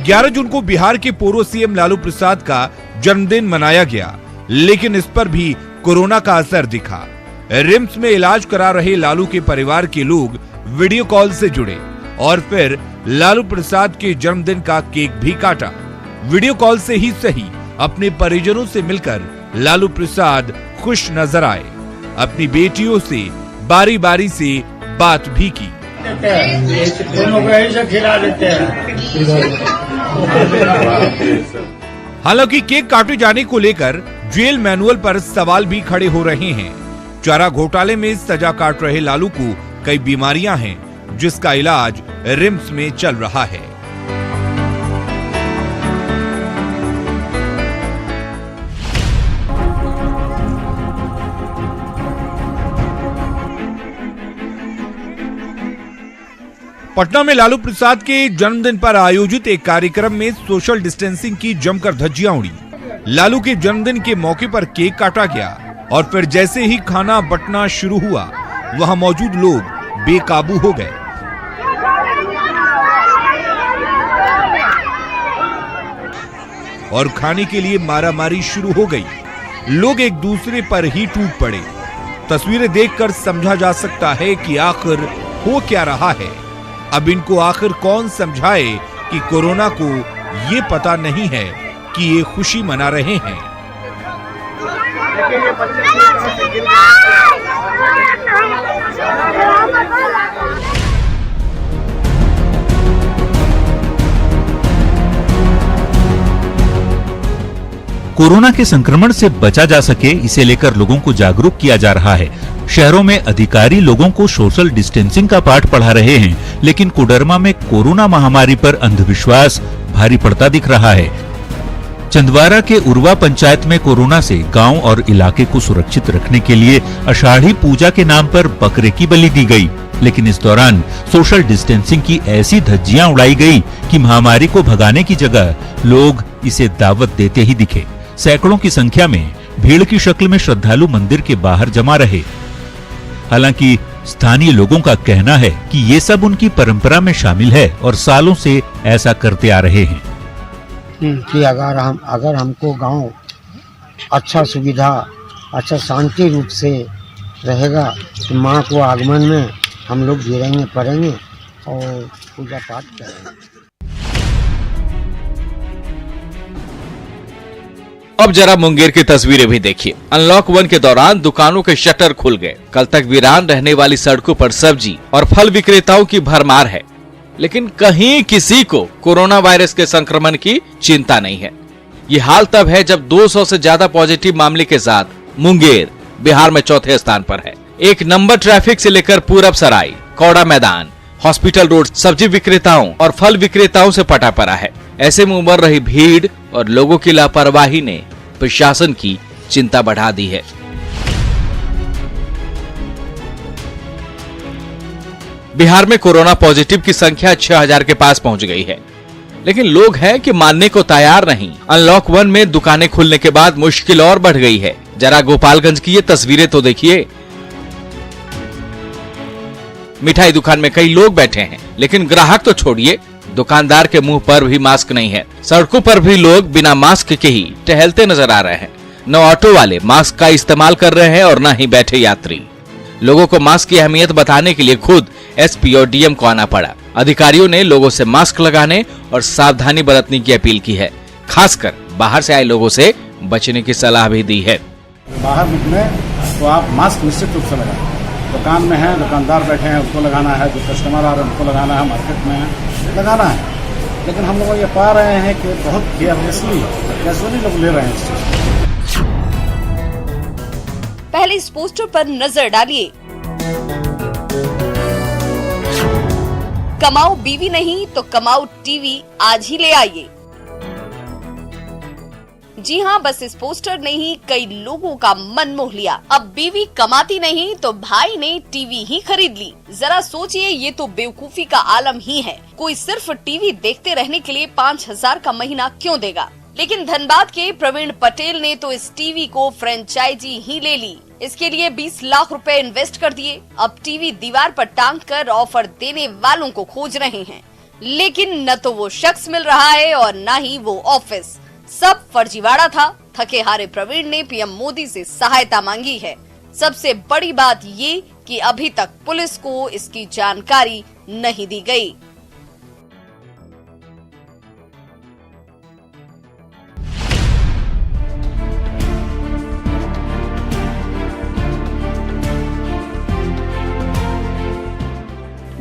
11 जून को बिहार के पूर्व सीएम लालू प्रसाद का जन्मदिन मनाया गया, लेकिन इस पर भी कोरोना का असर दिखा। रिम्स में इलाज करा रहे लालू के परिवार के लोग वीडियो कॉल से जुड़े और फिर लालू प्रसाद के जन्मदिन का केक भी काटा। वीडियो कॉल से ही सही, अपने परिजनों से मिलकर लालू प्रसाद खुश नजर आए। अपनी बेटियों से बारी बारी से बात भी की। दोनों को ऐसे खिला देते हैं। हालांकि केक काटे जाने को लेकर जेल मैनुअल पर सवाल भी खड़े हो रहे हैं। चारा घोटाले में सजा काट रहे लालू को कई बीमारियां हैं, जिसका इलाज रिम्स में चल रहा है। पटना में लालू प्रसाद के जन्मदिन पर आयोजित एक कार्यक्रम में सोशल डिस्टेंसिंग की जमकर धज्जियां उड़ी। लालू के जन्मदिन के मौके पर केक काटा गया और फिर जैसे ही खाना बंटना शुरू हुआ, वहां मौजूद लोग बेकाबू हो गए। और खाने के लिए मारामारी शुरू हो गई। लोग एक दूसरे पर ही टूट पड़े। तस्वीरें देखकर समझा जा सकता है कि आखिर हो क्या रहा है। अब इनको आखिर कौन समझाए कि कोरोना को ये पता नहीं है कि ये खुशी मना रहे हैं। कोरोना के संक्रमण से बचा जा सके, इसे लेकर लोगों को जागरूक किया जा रहा है। शहरों में अधिकारी लोगों को सोशल डिस्टेंसिंग का पाठ पढ़ा रहे हैं, लेकिन कोडरमा में कोरोना महामारी पर अंधविश्वास भारी पड़ता दिख रहा है। चंदवारा के उर्वा पंचायत में कोरोना से गांव और इलाके को सुरक्षित रखने के लिए आषाढ़ी पूजा के नाम पर बकरे की बलि दी गई, लेकिन इस दौरान सोशल डिस्टेंसिंग की ऐसी धज्जियां उड़ाई गई कि महामारी को भगाने की जगह लोग इसे दावत देते ही दिखे। सैकड़ों की संख्या में भीड़ की शक्ल में श्रद्धालु मंदिर के बाहर जमा रहे। हालांकि स्थानीय लोगों का कहना है कि ये सब उनकी परंपरा में शामिल है और सालों से ऐसा करते आ रहे हैं कि अगर हमको गांव अच्छा सुविधा, अच्छा शांति रूप से रहेगा तो माँ को आगमन में हम लोग गिरेंगे पड़ेंगे और पूजा पाठ करेंगे। अब जरा मुंगेर की तस्वीरें भी देखिए। अनलॉक 1 के दौरान दुकानों के शटर खुल गए। कल तक वीरान रहने वाली सड़कों पर सब्जी और फल विक्रेताओं की भरमार है, लेकिन कहीं किसी को कोरोना वायरस के संक्रमण की चिंता नहीं है। ये हाल तब है जब 200 से ज्यादा पॉजिटिव मामले के साथ मुंगेर बिहार में चौथे स्थान पर है। एक नंबर ट्रैफिक से लेकर पूरब सराय, कौड़ा मैदान, हॉस्पिटल रोड सब्जी विक्रेताओं और फल विक्रेताओं से पटा पड़ा है। ऐसे में उमड़ रही भीड़ और लोगों की लापरवाही ने प्रशासन की चिंता बढ़ा दी है। बिहार में कोरोना पॉजिटिव की संख्या 6000 के पास पहुंच गई है, लेकिन लोग हैं कि मानने को तैयार नहीं। अनलॉक 1 में दुकानें खुलने के बाद मुश्किल और बढ़ गई है। जरा गोपालगंज की ये तस्वीरें तो देखिए। मिठाई दुकान में कई लोग बैठे हैं, लेकिन ग्राहक तो छोड़िए, दुकानदार के मुंह पर भी मास्क नहीं है। सड़कों पर भी लोग बिना मास्क के ही टहलते नजर आ रहे हैं। न ऑटो वाले मास्क का इस्तेमाल कर रहे हैं और न ही बैठे यात्री। लोगों को मास्क की अहमियत बताने के लिए खुद एसपी और डीएम को आना पड़ा। अधिकारियों ने लोगों से मास्क लगाने और सावधानी बरतने की अपील की है। खासकर बाहर से आए लोगों से बचने की सलाह भी दी है। बाहर निकले तो आप मास्क निश्चित रूप से लगाएं। दुकान में है, दुकानदार बैठे हैं, उनको लगाना है। जो कस्टमर आ रहे हैं उनको लगाना है। मार्केट में है, लगाना है। लेकिन हम लोग ये पा रहे हैं कि बहुत केयरलेसली कैजुअली लोग ले रहे हैं इस चीज। पहले इस पोस्टर पर नजर डालिए। कमाओ बीवी नहीं तो कमाओ टीवी, आज ही ले आइए। जी हाँ, बस इस पोस्टर ने ही कई लोगों का मन मोह लिया। अब बीवी कमाती नहीं तो भाई ने टीवी ही खरीद ली। जरा सोचिए, ये तो बेवकूफी का आलम ही है। कोई सिर्फ टीवी देखते रहने के लिए 5000 का महीना क्यों देगा? लेकिन धनबाद के प्रवीण पटेल ने तो इस टीवी को फ्रेंचाइजी ही ले ली। इसके लिए 20 लाख रुपए इन्वेस्ट कर दिए। अब टीवी दीवार पर टांग कर ऑफर देने वालों को खोज रहे हैं। लेकिन न तो वो शख्स मिल रहा है और न ही वो ऑफिस। सब फर्जीवाड़ा था। थके हारे प्रवीण ने पीएम मोदी से सहायता मांगी है। सबसे बड़ी बात ये कि अभी तक पुलिस को इसकी जानकारी नहीं दी गई।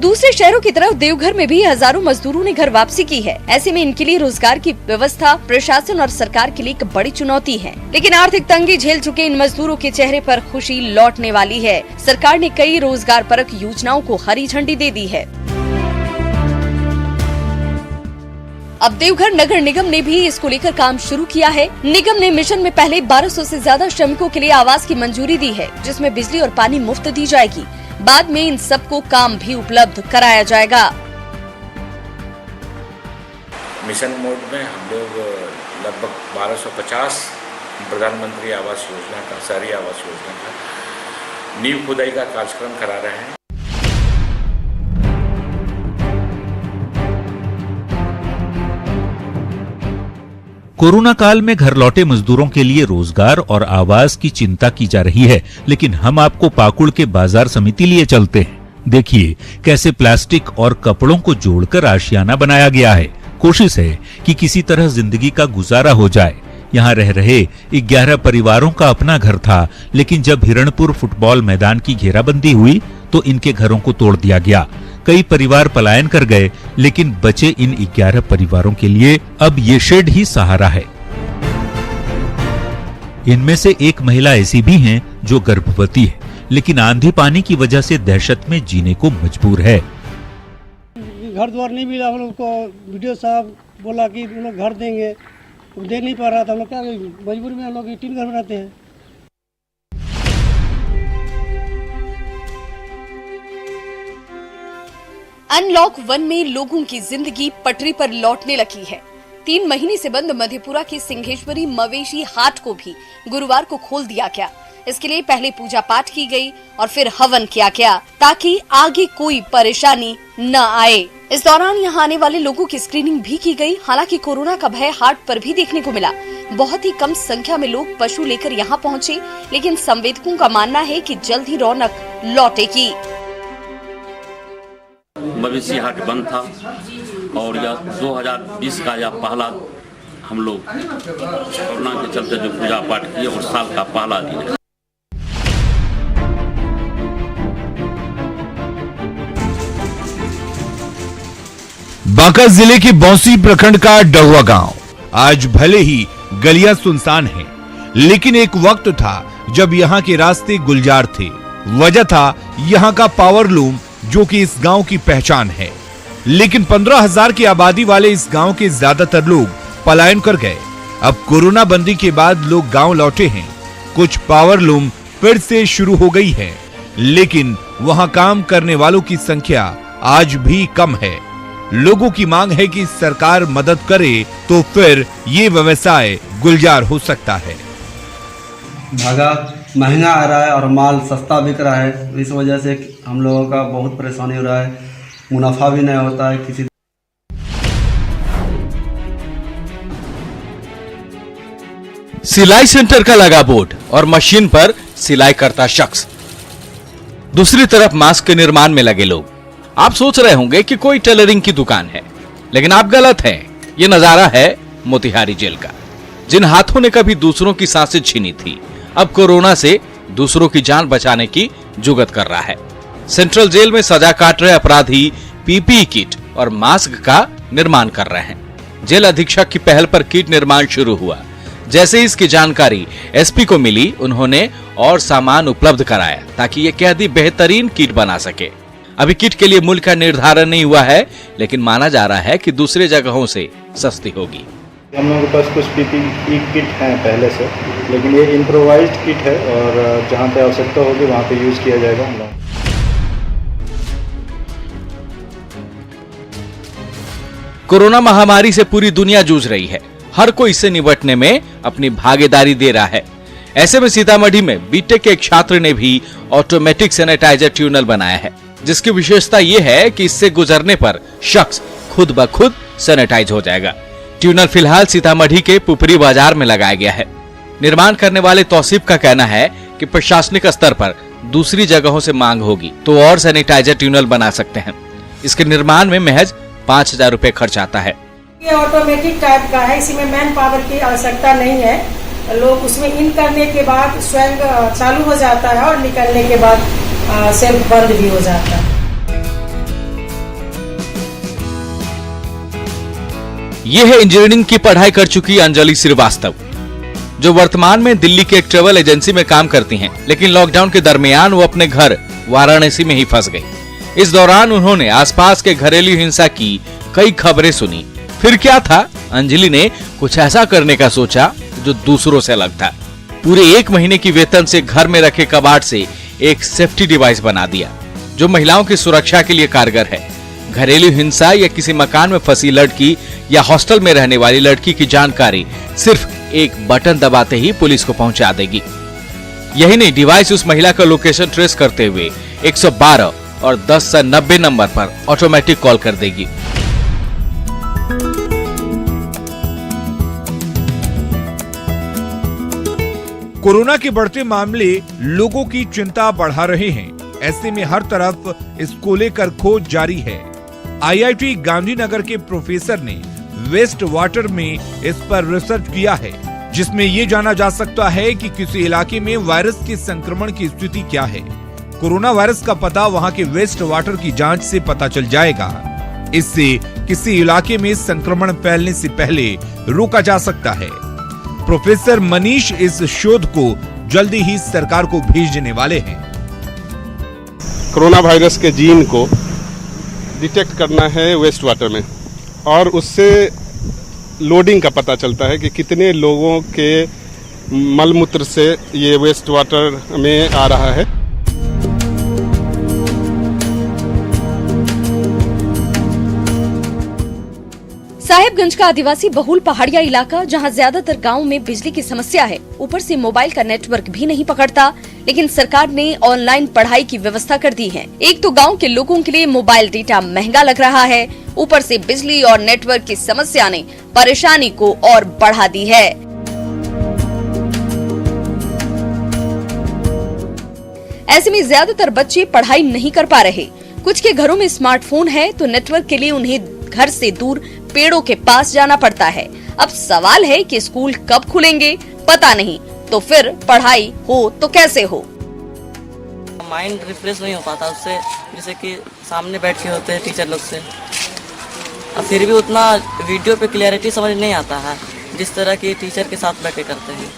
दूसरे शहरों की तरफ देवघर में भी हजारों मजदूरों ने घर वापसी की है। ऐसे में इनके लिए रोजगार की व्यवस्था प्रशासन और सरकार के लिए एक बड़ी चुनौती है। लेकिन आर्थिक तंगी झेल चुके इन मजदूरों के चेहरे पर खुशी लौटने वाली है। सरकार ने कई रोजगार परक योजनाओं को हरी झंडी दे दी है। अब देवघर नगर निगम ने भी इसको लेकर काम शुरू किया है। निगम ने मिशन में पहले 1200 से ज्यादा श्रमिकों के लिए आवास की मंजूरी दी है, जिसमें बिजली और पानी मुफ्त दी जाएगी। बाद में इन सबको काम भी उपलब्ध कराया जाएगा। मिशन मोड में हम लोग लगभग 1250 प्रधानमंत्री आवास योजना का, शहरी आवास योजना का नींव खुदाई का कार्यक्रम करा रहे हैं। कोरोना काल में घर लौटे मजदूरों के लिए रोजगार और आवास की चिंता की जा रही है, लेकिन हम आपको पाकुड़ के बाजार समिति लिए चलते हैं। देखिए कैसे प्लास्टिक और कपड़ों को जोड़कर आशियाना बनाया गया है। कोशिश है कि किसी तरह जिंदगी का गुजारा हो जाए। यहाँ रह रहे 11 परिवारों का अपना घर था, लेकिन जब हिरणपुर फुटबॉल मैदान की घेराबंदी हुई तो इनके घरों को तोड़ दिया गया। कई परिवार पलायन कर गए, लेकिन बचे इन 11 परिवारों के लिए अब ये शेड ही सहारा है। इनमें से एक महिला ऐसी भी हैं जो गर्भवती है, लेकिन आंधी पानी की वजह से दहशत में जीने को मजबूर है। घर द्वार नहीं मिला, हम लोग को वीडियो साहब बोला कि हम लोग घर देंगे, दे नहीं पा रहा था। हम लोग क्या मजबूरी में हम लोग टीन घर बनाते हैं। अनलॉक 1 में लोगों की जिंदगी पटरी पर लौटने लगी है। 3 महीने से बंद मधेपुरा के सिंहेश्वरी मवेशी हाट को भी गुरुवार को खोल दिया गया। इसके लिए पहले पूजा पाठ की गई और फिर हवन किया गया, ताकि आगे कोई परेशानी न आए। इस दौरान यहाँ आने वाले लोगों की स्क्रीनिंग भी की गई। हालांकि कोरोना का भय हाट पर भी देखने को मिला। बहुत ही कम संख्या में लोग पशु लेकर यहाँ पहुँचे, लेकिन संवेदकों का मानना है कि जल्द ही रौनक लौटेगी। मवेशी हाट बंद था और यह 2020 का यह पहला हम लोग कोरोना के चलते जो पूजा पाठ किए और साल का पहला दिन है। बांका जिले के बौंसी प्रखंड का डहुआ गांव आज भले ही गलियां सुनसान हैं, लेकिन एक वक्त था जब यहां के रास्ते गुलजार थे। वजह था यहां का पावर लूम, जो कि इस गांव की पहचान है। लेकिन 15,000 की आबादी वाले इस गांव के ज्यादातर लोग पलायन कर गए। अब कोरोना बंदी के बाद लोग गांव लौटे हैं। कुछ पावर लूम फिर से शुरू हो गई है, लेकिन वहां काम करने वालों की संख्या आज भी कम है। लोगों की मांग है कि सरकार मदद करे तो फिर ये व्यवसाय गुलजार हो सकता है। धागा महंगा आ रहा है और माल सस्ता बिक रहा है, इस वजह से हम लोगों का बहुत परेशानी हो रहा है। मुनाफा भी नहीं होता है किसी। सिलाई सेंटर का लगा बोर्ड और मशीन पर सिलाई करता शख्स, दूसरी तरफ मास्क के निर्माण में लगे लोग। आप सोच रहे होंगे कि कोई टेलरिंग की दुकान है, लेकिन आप गलत हैं। ये नजारा है मोतिहारी जेल का। जिन हाथों ने कभी दूसरों की सांसें छीनी थी, अब कोरोना से दूसरों की जान बचाने की जुगत कर रहा है। सेंट्रल जेल में सजा काट रहे अपराधी पीपीई किट और मास्क का निर्माण कर रहे हैं। जेल अधीक्षक की पहल पर किट निर्माण शुरू हुआ। जैसे इसकी जानकारी एसपी को मिली, उन्होंने और सामान उपलब्ध कराया ताकि ये कैदी बेहतरीन किट बना सके। अभी किट के लिए मूल्य का निर्धारण नहीं हुआ है, लेकिन माना जा रहा है कि दूसरे जगहों से सस्ती होगी। हम लोगों के पास कुछ पीपीई किट हैं पहले से, लेकिन ये इम्प्रोवाइज्ड किट है और जहाँ पे आवश्यकता होगी वहाँ पे यूज किया जाएगा। हम लोग कोरोना महामारी से पूरी दुनिया जूझ रही है। हर कोई इससे निपटने में अपनी भागीदारी दे रहा है। ऐसे में सीतामढ़ी में बीटेक के एक छात्र ने भी ऑटोमेटिक सैनिटाइजर ट्यूनल बनाया है, जिसकी विशेषता यह है कि इससे गुजरने पर शख्स खुद ब खुद सैनिटाइज हो जाएगा। ट्यूनल फिलहाल सीतामढ़ी के पुपरी बाजार में लगाया गया है। निर्माण करने वाले तौसीफ का कहना है कि प्रशासनिक स्तर पर दूसरी जगहों से मांग होगी तो और सैनिटाइजर ट्यूनल बना सकते हैं। इसके निर्माण में महज 5,000 रुपए खर्च आता है। ये ऑटोमेटिक टाइप का है, इसी में मैन पावर की आवश्यकता नहीं है। लोग उसमें इन करने के बाद स्वयं चालू हो जाता है और निकलने के बाद सेल्फ बंद भी हो जाता है। ये है इंजीनियरिंग की पढ़ाई कर चुकी अंजलि श्रीवास्तव, जो वर्तमान में दिल्ली की एक ट्रेवल एजेंसी में काम करती हैं, लेकिन लॉकडाउन के दरमियान वो अपने घर वाराणसी में ही फंस गई। इस दौरान उन्होंने आसपास के घरेलू हिंसा की कई खबरें सुनी। फिर क्या था, अंजलि ने कुछ ऐसा करने का सोचा जो दूसरों से अलग था। पूरे 1 महीने की वेतन से घर में रखे कबाड़ से एक सेफ्टी डिवाइस बना दिया जो महिलाओं की सुरक्षा के लिए कारगर है। घरेलू हिंसा या किसी मकान में फंसी लड़की या हॉस्टल में रहने वाली लड़की की जानकारी सिर्फ एक बटन दबाते ही पुलिस को पहुंचा देगी। यही नहीं, डिवाइस उस महिला का लोकेशन ट्रेस करते हुए 112 और 10 से 90 नंबर पर ऑटोमेटिक कॉल कर देगी। कोरोना के बढ़ते मामले लोगों की चिंता बढ़ा रहे हैं। ऐसे में हर तरफ इसको लेकर खोज जारी है। IIT गांधीनगर के प्रोफेसर ने वेस्ट वाटर में इस पर रिसर्च किया है, जिसमें ये जाना जा सकता है कि किसी इलाके में वायरस के संक्रमण की स्थिति क्या है। कोरोना वायरस का पता वहां के वेस्ट वाटर की जांच से पता चल जाएगा। इससे किसी इलाके में संक्रमण फैलने से पहले रोका जा सकता है। प्रोफेसर मनीष इस शोध को जल्दी ही सरकार को भेजने वाले हैं। कोरोना वायरस के जीन को डिटेक्ट करना है वेस्ट वाटर में, और उससे लोडिंग का पता चलता है कि कितने लोगों के मलमूत्र से ये वेस्ट वाटर में आ रहा है। साहिबगंज का आदिवासी बहुल पहाड़िया इलाका, जहां ज्यादातर गांवों में बिजली की समस्या है, ऊपर से मोबाइल का नेटवर्क भी नहीं पकड़ता, लेकिन सरकार ने ऑनलाइन पढ़ाई की व्यवस्था कर दी है। एक तो गांव के लोगों के लिए मोबाइल डेटा महंगा लग रहा है, ऊपर से बिजली और नेटवर्क की समस्या ने परेशानी को और बढ़ा दी है। ऐसे में ज्यादातर बच्चे पढ़ाई नहीं कर पा रहे। कुछ के घरों में स्मार्टफोन है तो नेटवर्क के लिए उन्हें घर से दूर पेड़ों के पास जाना पड़ता है। अब सवाल है कि स्कूल कब खुलेंगे, पता नहीं, तो फिर पढ़ाई हो तो कैसे हो। माइंड रिफ्रेश नहीं हो पाता उससे, जैसे कि सामने बैठ के होते हैं टीचर लोग से, और फिर भी उतना वीडियो पे क्लियरिटी समझ नहीं आता है जिस तरह की टीचर के साथ बैठ के करते हैं।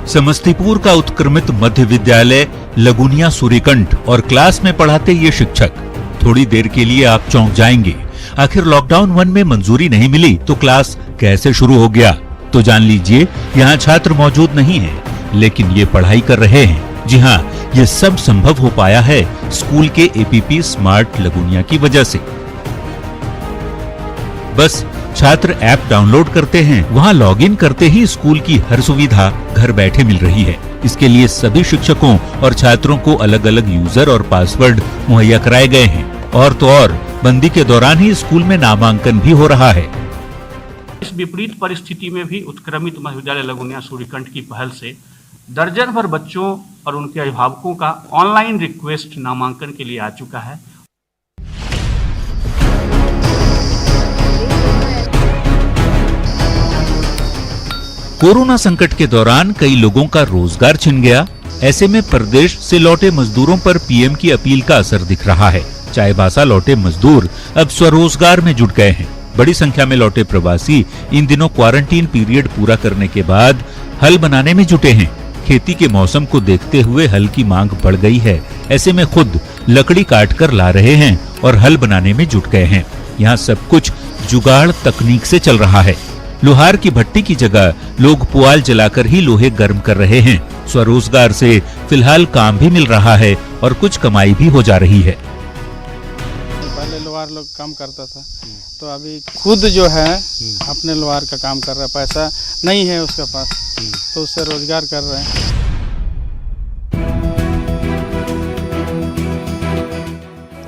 समस्तीपुर का उत्क्रमित मध्य विद्यालय लगुनिया सूर्यकंठ और क्लास में पढ़ाते ये शिक्षक, थोड़ी देर के लिए आप चौंक जाएंगे। आखिर लॉकडाउन 1 में मंजूरी नहीं मिली तो क्लास कैसे शुरू हो गया? तो जान लीजिए, यहाँ छात्र मौजूद नहीं है, लेकिन ये पढ़ाई कर रहे हैं। जी हाँ, ये सब संभव हो पाया है स्कूल के APP स्मार्ट लगुनिया की वजह से। बस छात्र ऐप डाउनलोड करते हैं, वहां लॉगिन करते ही स्कूल की हर सुविधा घर बैठे मिल रही है। इसके लिए सभी शिक्षकों और छात्रों को अलग अलग यूजर और पासवर्ड मुहैया कराए गए हैं। और तो और बंदी के दौरान ही स्कूल में नामांकन भी हो रहा है। इस विपरीत परिस्थिति में भी उत्क्रमित मध्य विद्यालय लगुनिया सूर्यकंठ की पहल से दर्जन भर बच्चों और उनके अभिभावकों का ऑनलाइन रिक्वेस्ट नामांकन के लिए आ चुका है। कोरोना संकट के दौरान कई लोगों का रोजगार छिन गया। ऐसे में प्रदेश से लौटे मजदूरों पर पीएम की अपील का असर दिख रहा है। चाईबासा लौटे मजदूर अब स्वरोजगार में जुट गए हैं। बड़ी संख्या में लौटे प्रवासी इन दिनों क्वारंटीन पीरियड पूरा करने के बाद हल बनाने में जुटे हैं। खेती के मौसम को देखते हुए हल की मांग बढ़ गई है। ऐसे में खुद लकड़ी काट कर ला रहे हैं और हल बनाने में जुट गए हैं। यहाँ सब कुछ जुगाड़ तकनीक से चल रहा है। लोहार की भट्टी की जगह लोग पुआल जलाकर ही लोहे गर्म कर रहे हैं। स्वरोजगार से फिलहाल काम भी मिल रहा है और कुछ कमाई भी हो जा रही है। पहले लोहार लोग काम करता था, तो अभी खुद जो है अपने लोहार का काम कर रहा है। पैसा नहीं है उसके पास, तो उससे रोजगार कर रहे हैं।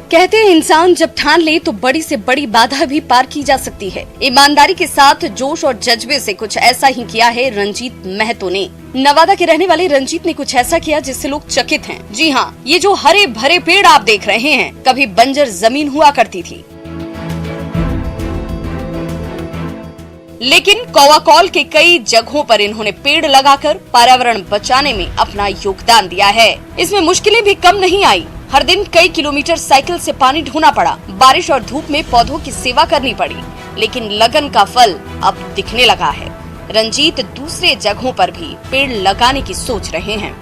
कहते हैं इंसान जब ठान ले तो बड़ी से बड़ी बाधा भी पार की जा सकती है। ईमानदारी के साथ जोश और जज्बे से कुछ ऐसा ही किया है रंजीत महतो ने। नवादा के रहने वाले रंजीत ने कुछ ऐसा किया जिससे लोग चकित हैं। जी हाँ, ये जो हरे भरे पेड़ आप देख रहे हैं कभी बंजर जमीन हुआ करती थी, लेकिन कौवा-कौल के कई जगहों पर इन्होंने पेड़ लगाकर पर्यावरण बचाने में अपना योगदान दिया है। इसमें मुश्किलें भी कम नहीं आई। हर दिन कई किलोमीटर साइकिल से पानी ढोना पड़ा, बारिश और धूप में पौधों की सेवा करनी पड़ी, लेकिन लगन का फल अब दिखने लगा है। रंजीत दूसरे जगहों पर भी पेड़ लगाने की सोच रहे हैं।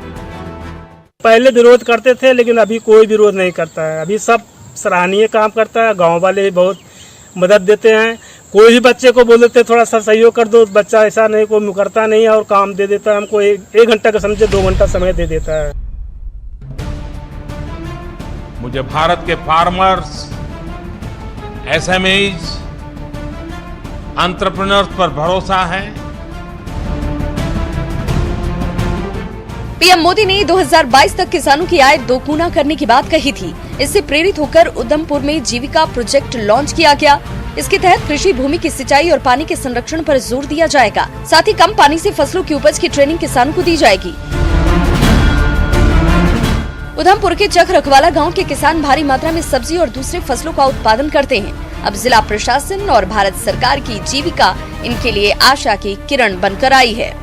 पहले विरोध करते थे, लेकिन अभी कोई विरोध नहीं करता है। अभी सब सराहनीय काम करता है। गाँव वाले भी बहुत मदद देते हैं। कोई भी बच्चे को बोल देते थोड़ा सा सहयोग कर दो, बच्चा ऐसा नहीं कोई मुकरता नहीं है और काम दे देता है। हमको एक घंटा का समझे 2 घंटा समय दे देता है। मुझे भारत के फार्मर्स, एसएमईज, एंटरप्रेन्योर्स पर भरोसा है। पीएम मोदी ने 2022 तक किसानों की आय दोगुना करने की बात कही थी। इससे प्रेरित होकर उधमपुर में जीविका प्रोजेक्ट लॉन्च किया गया। इसके तहत कृषि भूमि की सिंचाई और पानी के संरक्षण पर जोर दिया जाएगा। साथ ही कम पानी से फसलों की उपज की ट्रेनिंग किसानों को दी जाएगी। उधमपुर के चक रखवाला गांव के किसान भारी मात्रा में सब्जी और दूसरे फसलों का उत्पादन करते हैं। अब जिला प्रशासन और भारत सरकार की जीविका इनके लिए आशा की किरण बनकर आई है।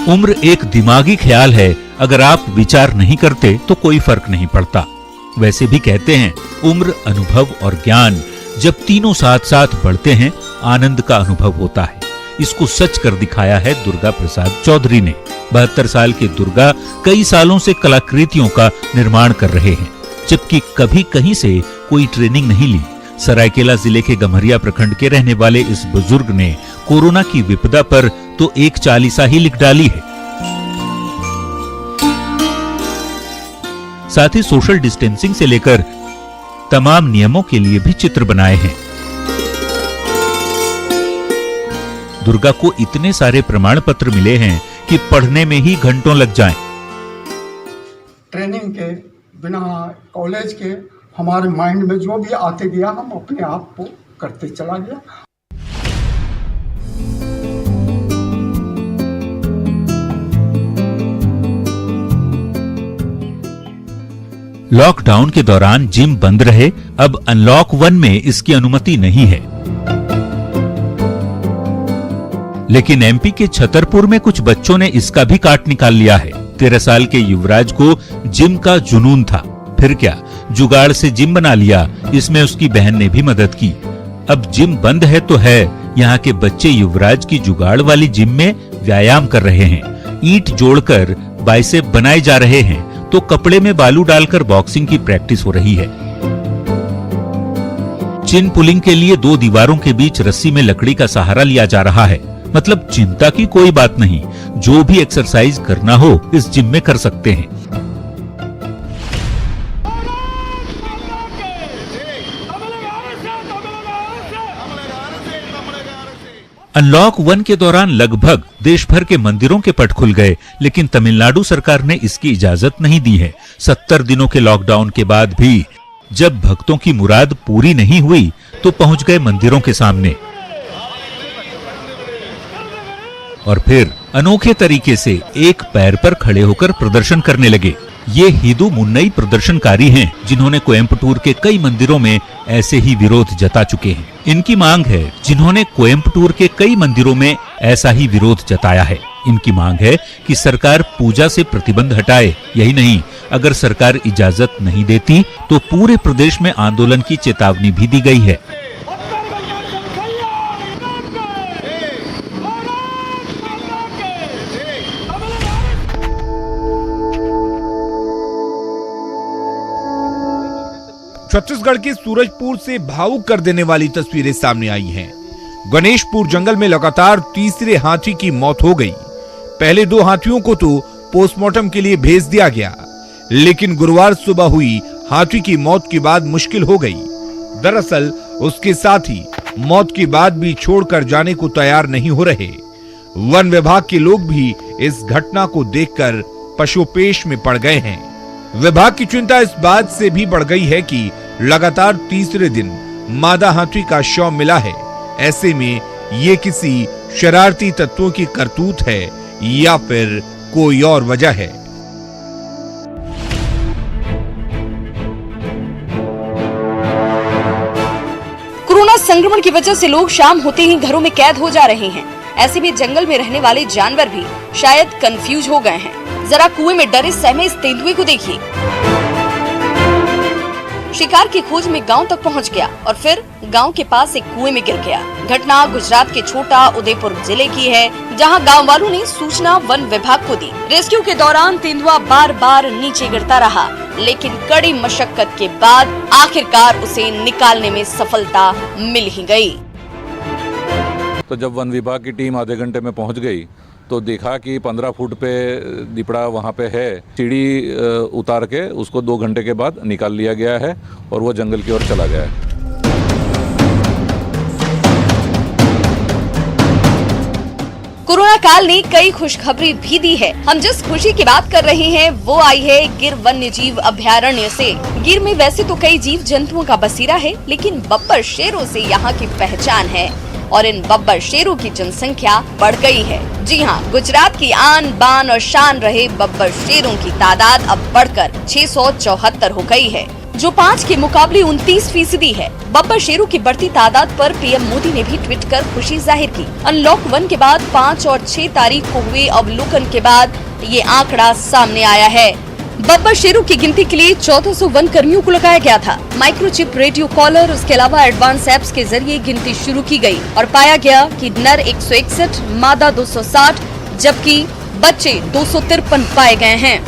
उम्र एक दिमागी ख्याल है, अगर आप विचार नहीं करते तो कोई फर्क नहीं पड़ता। वैसे भी कहते हैं उम्र, अनुभव और ज्ञान जब तीनों साथ साथ बढ़ते हैं आनंद का अनुभव होता है। इसको सच कर दिखाया है दुर्गा प्रसाद चौधरी ने। 72 साल के दुर्गा कई सालों से कलाकृतियों का निर्माण कर रहे हैं, जबकि कभी कहीं से कोई ट्रेनिंग नहीं ली। सरायकेला जिले के गम्हरिया प्रखंड के रहने वाले इस बुजुर्ग ने कोरोना की विपदा पर तो एक चालीसा ही लिख डाली है। साथ ही सोशल डिस्टेंसिंग से लेकर तमाम नियमों के लिए भी चित्र बनाए हैं। दुर्गा को इतने सारे प्रमाण पत्र मिले हैं कि पढ़ने में ही घंटों लग जाएं। ट्रेनिंग के बिना, कॉलेज के, हमारे माइंड में जो भी आते गया हम अपने आप को करते चला गया। लॉकडाउन के दौरान जिम बंद रहे, अब अनलॉक 1 में इसकी अनुमति नहीं है। लेकिन एमपी के छतरपुर में कुछ बच्चों ने इसका भी काट निकाल लिया है। 13 साल के युवराज को जिम का जुनून था, फिर क्या जुगाड़ से जिम बना लिया। इसमें उसकी बहन ने भी मदद की। अब जिम बंद है तो है, यहाँ के बच्चे युवराज की जुगाड़ वाली जिम में व्यायाम कर रहे हैं। ईंट जोड़कर बाइसेप बनाए जा रहे हैं तो कपड़े में बालू डालकर बॉक्सिंग की प्रैक्टिस हो रही है। चिन पुलिंग के लिए 2 दीवारों के बीच रस्सी में लकड़ी का सहारा लिया जा रहा है। मतलब चिंता की कोई बात नहीं, जो भी एक्सरसाइज करना हो इस जिम में कर सकते हैं। अनलॉक 1 के दौरान लगभग देश भर के मंदिरों के पट खुल गए, लेकिन तमिलनाडु सरकार ने इसकी इजाजत नहीं दी है। 70 दिनों के लॉकडाउन के बाद भी जब भक्तों की मुराद पूरी नहीं हुई तो पहुंच गए मंदिरों के सामने और फिर अनोखे तरीके से एक पैर पर खड़े होकर प्रदर्शन करने लगे। ये हिंदू मुन्नई प्रदर्शनकारी हैं, जिन्होंने कोयम्बटूर के कई मंदिरों में ऐसे ही विरोध जता चुके हैं। इनकी मांग है, जिन्होंने कोयम्बटूर के कई मंदिरों में ऐसा ही विरोध जताया है। इनकी मांग है कि सरकार पूजा से प्रतिबंध हटाए। यही नहीं, अगर सरकार इजाजत नहीं देती तो पूरे प्रदेश में आंदोलन की चेतावनी भी दी गई है। छत्तीसगढ़ के सूरजपुर से भावुक कर देने वाली तस्वीरें सामने आई हैं। गणेशपुर जंगल में लगातार तीसरे हाथी की मौत हो गई। पहले 2 हाथियों को तो पोस्टमार्टम के लिए भेज दिया गया, लेकिन गुरुवार सुबह हुई हाथी की मौत के बाद मुश्किल हो गई। दरअसल उसके साथी मौत के बाद भी छोड़कर जाने को तैयार नहीं हो रहे। वन विभाग के लोग भी इस घटना को देखकर पशुपेश में पड़ गए हैं। विभाग की चिंता इस बात से भी बढ़ गई है कि लगातार तीसरे दिन मादा हाथी का शव मिला है। ऐसे में ये किसी शरारती तत्वों की करतूत है या फिर कोई और वजह है। कोरोना संक्रमण की वजह से लोग शाम होते ही घरों में कैद हो जा रहे हैं। ऐसे में जंगल में रहने वाले जानवर भी शायद कंफ्यूज हो गए हैं। जरा कुएं में डरे सहमे इस तेंदुए को देखिए। शिकार की खोज में गांव तक पहुंच गया और फिर गांव के पास एक कुएं में गिर गया। घटना गुजरात के छोटा उदयपुर जिले की है, जहां गांव वालों ने सूचना वन विभाग को दी। रेस्क्यू के दौरान तेंदुआ बार बार नीचे गिरता रहा, लेकिन कड़ी मशक्कत के बाद आखिरकार उसे निकालने में सफलता मिल ही गई। तो जब वन विभाग की टीम आधे घंटे में पहुंच गई तो देखा कि 15 फुट पे दीपड़ा वहाँ पे है। सीढ़ी उतार के उसको 2 घंटे के बाद निकाल लिया गया है और वो जंगल की ओर चला गया है। कोरोना काल ने कई खुशखबरी भी दी है। हम जिस खुशी की बात कर रहे हैं वो आई है गिर वन्य जीव अभयारण्य से। गिर में वैसे तो कई जीव जंतुओं का बसेरा है, लेकिन बब्बर शेरों से यहाँ की पहचान है और इन बब्बर शेरों की जनसंख्या बढ़ गई है। जी हाँ, गुजरात की आन बान और शान रहे बब्बर शेरों की तादाद अब बढ़कर 674 हो गई है, जो 5 के मुकाबले 29% है। बब्बर शेरों की बढ़ती तादाद पर पीएम मोदी ने भी ट्वीट कर खुशी जाहिर की। अनलॉक 1 के बाद 5 और 6 तारीख को हुए अवलोकन के बाद ये आंकड़ा सामने आया है। बब्बर शेरों की गिनती के लिए 1400 वन कर्मियों को लगाया गया था। माइक्रोचिप, रेडियो कॉलर, उसके अलावा एडवांस ऐप्स के जरिए गिनती शुरू की गई और पाया गया कि नर 161, मादा 260, जबकि बच्चे 253 पाए गए हैं।